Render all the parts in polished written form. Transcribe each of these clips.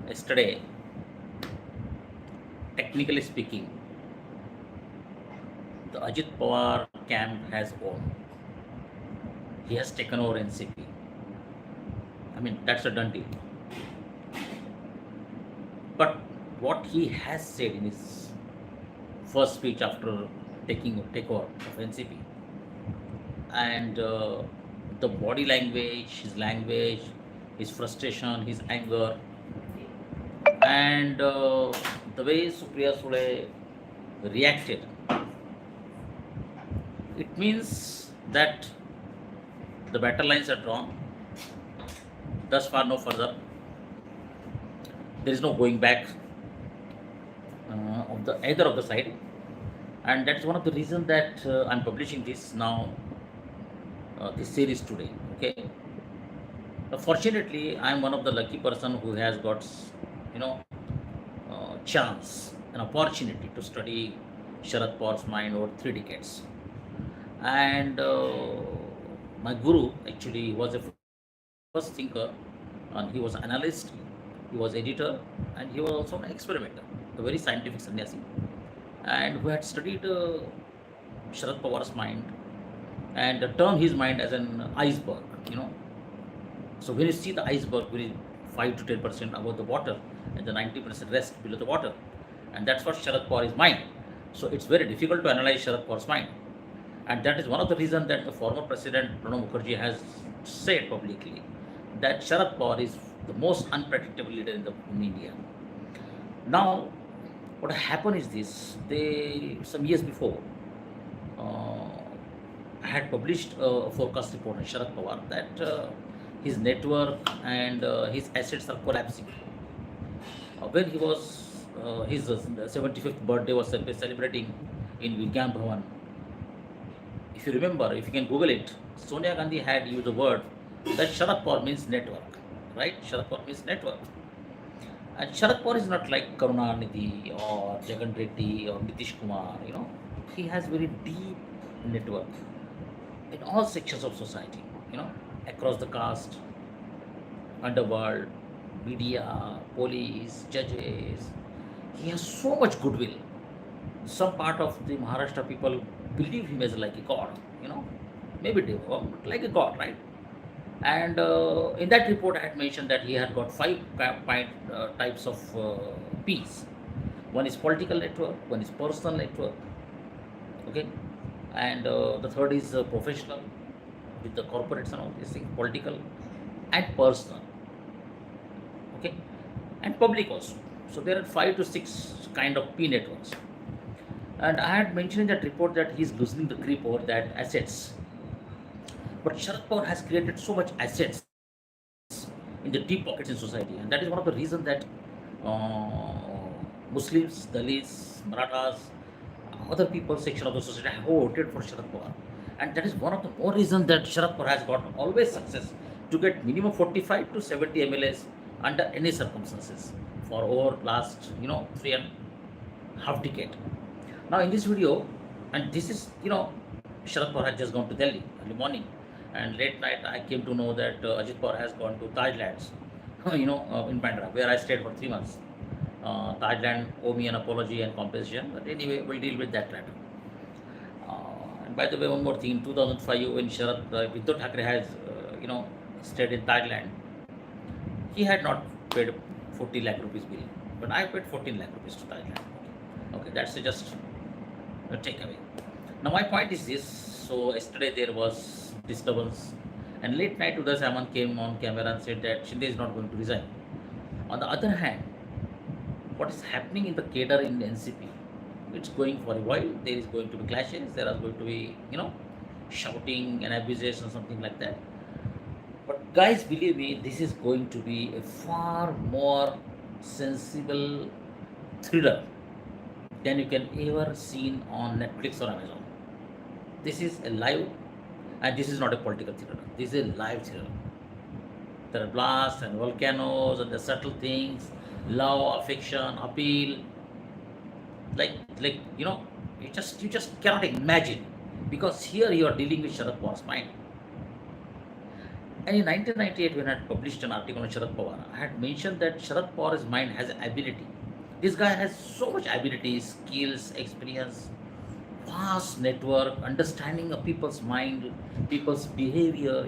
Yesterday, technically speaking, the Ajit Pawar camp has won. He has taken over NCP. I mean, that's a done deal. But what he has said in his first speech after taking takeover of NCP, and the body language, his frustration, his anger, and the way Supriya Sule reacted, it means that the battle lines are drawn. Thus far, no further. There is no going back of the either of the side, and that's one of the reasons that I'm publishing this now, this series today. Okay. Fortunately, I'm one of the lucky person who has got, you know, chance, an opportunity to study Sharad Pawar's mind over 3 decades. And my guru actually was a first thinker, and he was an analyst, he was editor, and he was also an experimenter, a very scientific sannyasi, and who had studied Sharad Pawar's mind and termed his mind as an iceberg. You know, so when you see the iceberg, very 5 to 10% above the water, and the 90% rest below the water, and that's what Sharad Pawar is mind. So it's very difficult to analyze Sharad Pawar's mind, and that is one of the reasons that the former president Pranab Mukherjee has said publicly that Sharad Pawar is the most unpredictable leader in India. Now, what happened is this: they some years before had published a forecast report on Sharad Pawar that his network and his assets are collapsing. When he was his 75th birthday was celebrating in Vigyan Bhavan, if you remember, if you can Google it, Sonia Gandhi had used the word that Sharad Pawar means network, right? Sharad Pawar means network. And Sharad Pawar is not like Karunanidhi or Jagan Reddy or Nitish Kumar, you know. He has very deep network in all sections of society, you know, across the caste, underworld, media, police, judges. He has so much goodwill. Some part of the Maharashtra people believe him as like a god, you know, maybe they were like a god, right? And in that report, I had mentioned that he had got types of peace. One is political network, one is personal network, okay, and the third is professional with the corporates and all these things, political and personal, okay, and public also. So there are 5 to 6 kind of P networks. And I had mentioned in that report that he is losing the grip over that assets. But Sharad Pawar has created so much assets in the deep pockets in society, and that is one of the reasons that uh, Muslims, Dalits, Marathas, other people section of the society have voted for Sharad Pawar, and that is one of the more reasons that Sharad Pawar has got always success to get minimum 45 to 70 MLAs under any circumstances for over last 3.5 decade. Now in this video, and this is Sharad Pawar has just gone to Delhi early morning, and late night I came to know that Ajit Pawar has gone to Thailand, in Bandra, where I stayed for 3 months. Thailand owe me an apology and compensation, but anyway, we'll deal with that later. And by the way, one more thing: in 2005, when Uddhav Thackeray has, stayed in Thailand, he had not paid 40 lakh rupees bill, but I paid 14 lakh rupees to Thailand. Okay, that's just a takeaway. Now my point is this: so yesterday there was disturbance, and late night Uday Saman came on camera and said that Shinde is not going to resign. On the other hand, what is happening in the cadre in NCP? It's going for a while. There is going to be clashes. There are going to be shouting and abuses or something like that. But guys, believe me, this is going to be a far more sensible thriller than you can ever seen on Netflix or Amazon. This is a live, and this is not a political thriller. This is a live thriller. There are blasts and volcanoes and the subtle things, love, affection, appeal. Like you just cannot imagine, because here you are dealing with Sharad Pawar's mind. And in 1998, when I had published an article on Sharad Pawar, I had mentioned that Sharad Pawar's mind has ability. This guy has so much ability, skills, experience, vast network, understanding of people's mind, people's behavior.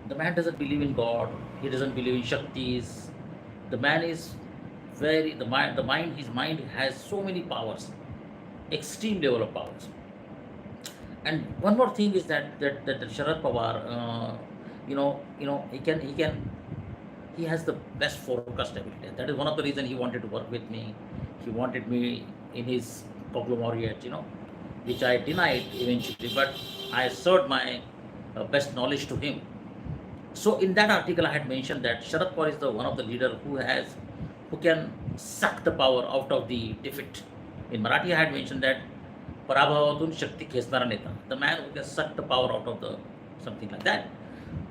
The man doesn't believe in God. He doesn't believe in Shaktis. The man is very his mind has so many powers, extreme level of powers. And one more thing is that Sharad Pawar, he has the best forecast ability. That is one of the reasons he wanted to work with me. He wanted me in his conglomerate, which I denied eventually, but I asserted my best knowledge to him. So in that article, I had mentioned that Sharad Pawar is the one of the leader who can suck the power out of the defeat. In Marathi, I had mentioned that पराभवातून शक्ती खेचणारा नेता, the man who can suck the power out of the something like that.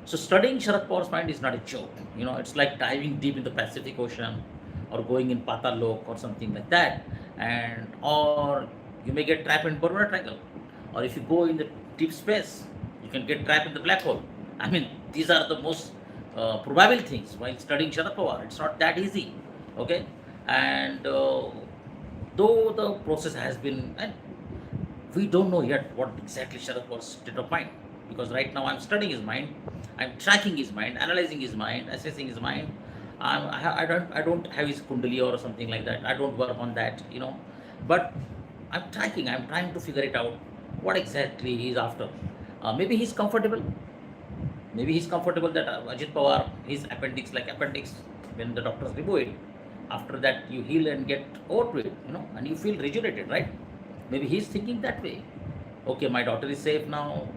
So studying Sharad Pawar's mind is not a joke. It's like diving deep in the Pacific Ocean or going in Patal Lok or something like that, and or you may get trapped in Bermuda Triangle, or if you go in the deep space, you can get trapped in the black hole. I mean, these are the most probable things while studying Sharad Pawar. It's not that easy, okay? And though the process has been, and we don't know yet what exactly Sharad Pawar's state of mind, because right now I'm studying his mind, I'm tracking his mind, analyzing his mind, assessing his mind. I don't have his kundali or something like that. I don't work on that, but I'm tracking. I'm trying to figure it out what exactly he's after. Maybe he's comfortable. Maybe he's comfortable that Ajit Pawar, his appendix, when the doctors remove it, after that you heal and get over to it, and you feel rejuvenated, right? Maybe he's thinking that way. Okay, my daughter is safe now.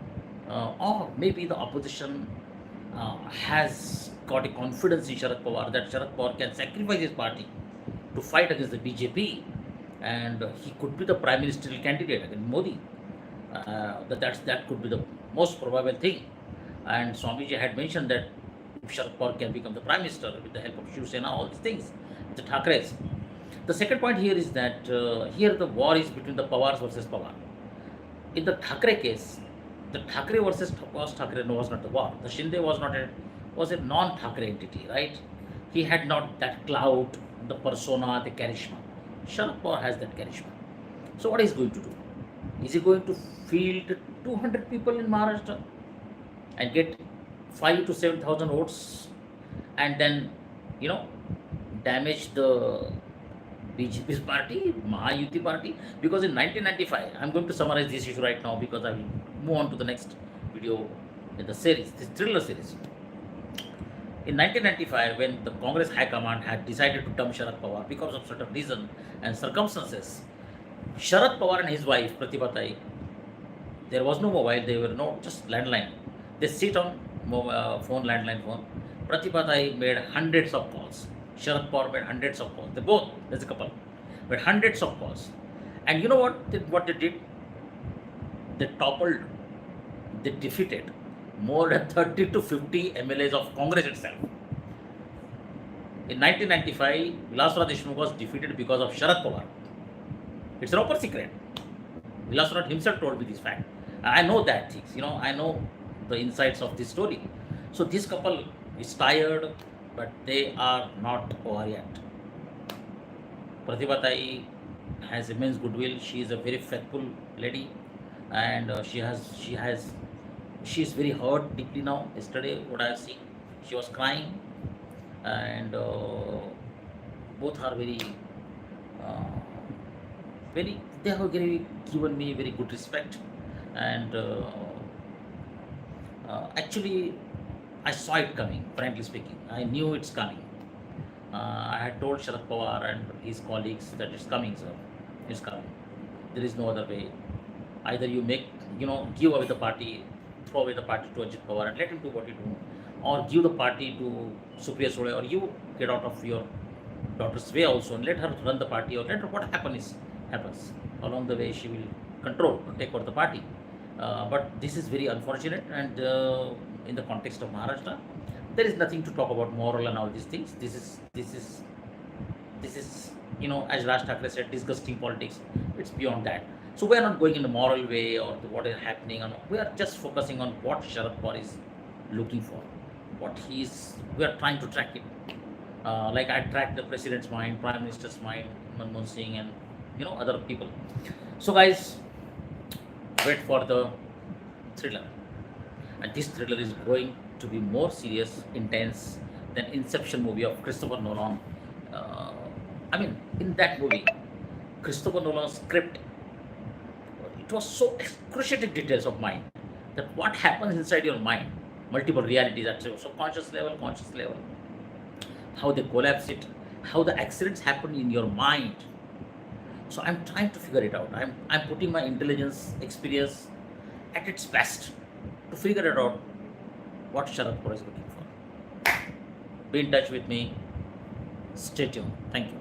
Or maybe the opposition has got a confidence in Sharad Pawar that Sharad Pawar can sacrifice his party to fight against the BJP, and he could be the prime ministerial candidate against Modi. That could be the most probable thing. And Swamiji had mentioned that if Sharad Pawar can become the prime minister with the help of Shiv Sena, all these things, the Thakres. The second point here is that here the war is between the Pawars versus Pawar. In the Thakre case, the Thakre versus Thakre was not the war. The Shinde was a non-Thakre entity, right? He had not that clout, the persona, the charisma. Sharad Pawar has that charisma. So what is he going to do? Is he going to field 200 people in Maharashtra and get 5 to 7,000 votes, and then damage the BJP's party, Mahayuti party? Because in 1995, I'm going to summarize this issue right now because I will move on to the next video in the series, this thriller series. In 1995, when the Congress High Command had decided to dump Sharad Pawar because of certain reason and circumstances, Sharad Pawar and his wife Pratibha Tai, there was no mobile, they were no just landline. They sit on landline phone. Pratibha Tai made hundreds of calls. Sharad Pawar made hundreds of calls. They both, as a couple, made hundreds of calls. And you know what they did? They toppled, they defeated more than 30 to 50 MLAs of Congress itself. In 1995, Vilasrao Deshmukh was defeated because of Sharad Pawar. It's an open secret. Vilasrao himself told me this fact. I know that things, I know the insights of this story. So this couple is tired, but they are not over yet. Pratibha Tai has immense goodwill. She is a very faithful lady, and she is very hurt deeply now. Yesterday, what I have seen, she was crying, and both are uh, they have given me very good respect, and actually, I saw it coming. Frankly speaking, I knew it's coming. I had told Sharad Pawar and his colleagues that it's coming, sir. It's coming. There is no other way. Either you give away the party, throw away the party to Ajit Pawar and let him do what he do, or give the party to Supriya Sule, or you get out of your daughter's way also and let her run the party, or let her what happens. Along the way, she will take over the party. But this is very unfortunate, and in the context of Maharashtra, there is nothing to talk about moral and all these things. This is as Raj Thakre said, disgusting politics. It's beyond that. So we are not going in the moral way or what is happening. We are just focusing on what Sharad Pawar is looking for, what he's we are trying to track it. Like I tracked the president's mind, prime minister's mind, Manmohan Singh, and other people. So guys, wait for the thriller, and this thriller is going to be more serious, intense than Inception movie of Christopher Nolan. Uh, I mean, in that movie, Christopher Nolan's script, it was so excruciating details of mind, that what happens inside your mind, multiple realities at your subconscious level, conscious level, how they collapse it, how the accidents happen in your mind. So I'm trying to figure it out. I'm putting my intelligence, experience at its best to figure it out what Sharad Pawar is looking for. Be in touch with me. Stay tuned. Thank you.